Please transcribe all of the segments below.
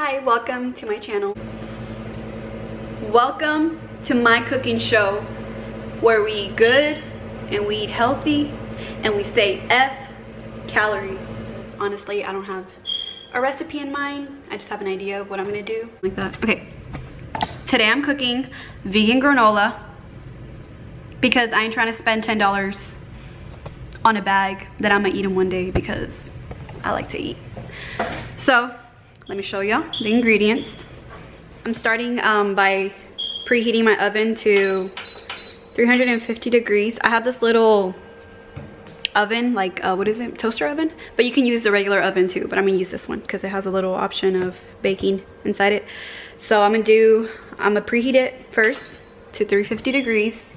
Hi, welcome to my channel. Welcome to my cooking show where we eat good and we eat healthy and we say F calories. Honestly, I don't have a recipe in mind. I just have an idea of what I'm gonna do like that. Okay, today I'm cooking vegan granola because I ain't trying to spend $10 on a bag that I'm gonna eat in one day because I like to eat. So let me show y'all the ingredients. I'm starting by preheating my oven to 350 degrees. I have this little oven, like what is it, toaster oven, but you can use the regular oven too, but I'm gonna use this one because it has a little option of baking inside it. So I'm gonna preheat it first to 350 degrees.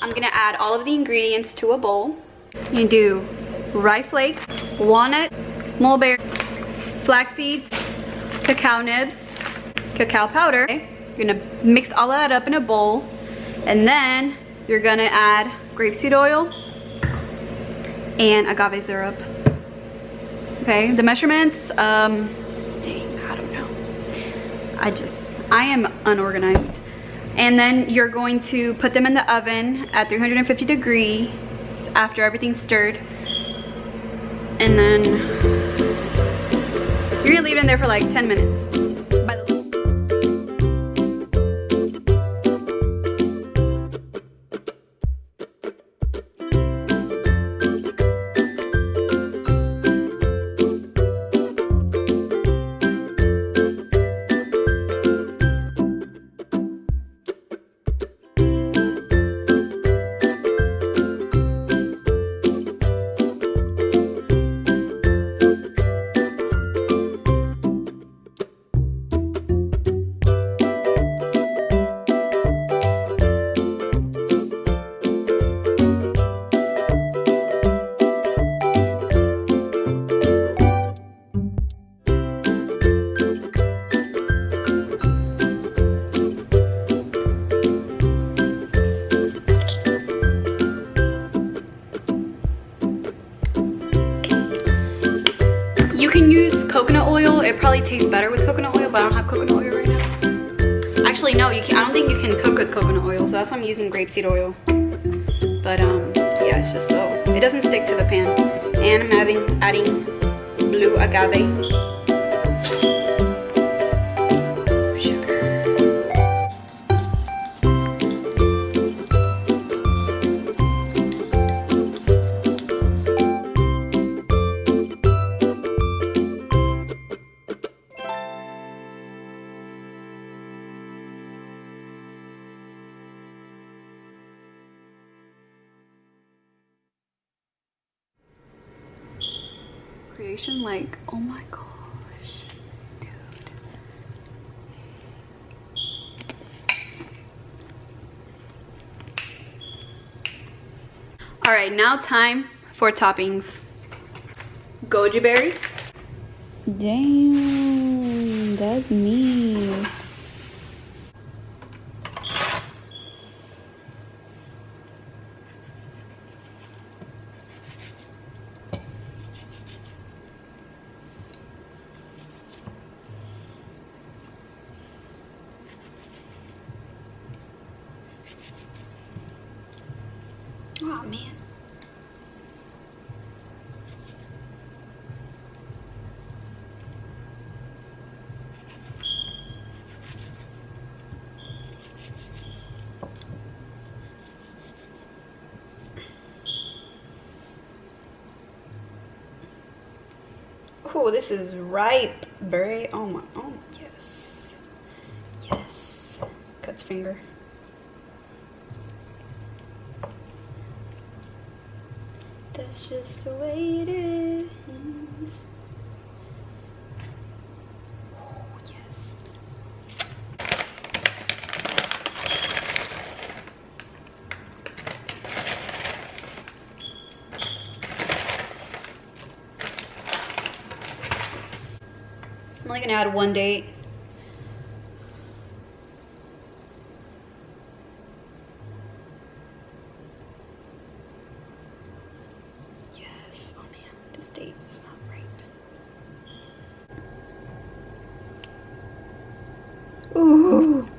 I'm gonna add all of the ingredients to a bowl. I'm gonna do rye flakes, walnut, mulberry, flax seeds, cacao nibs, cacao powder. Okay. You're gonna mix all of that up in a bowl, and then you're gonna add grapeseed oil and agave syrup. Okay, the measurements, dang, I don't know. I am unorganized. And then you're going to put them in the oven at 350 degrees after everything's stirred. And then you're gonna leave it in there for like 10 minutes. You can use coconut oil. It probably tastes better with coconut oil, but I don't have coconut oil right now. Actually, no, you can. I don't think you can cook with coconut oil, so that's why I'm using grapeseed oil. But yeah, it's just so it doesn't stick to the pan. And I'm adding blue agave. Creation, like, oh my gosh, dude. All right, now time for toppings. Goji berries. Damn, that's me. Oh man. Oh, this is ripe berry. Oh my, oh yes. Yes. Cuts finger. That's just the way it is. Oh, yes. I'm only gonna add one date. date is not ripe. Ooh.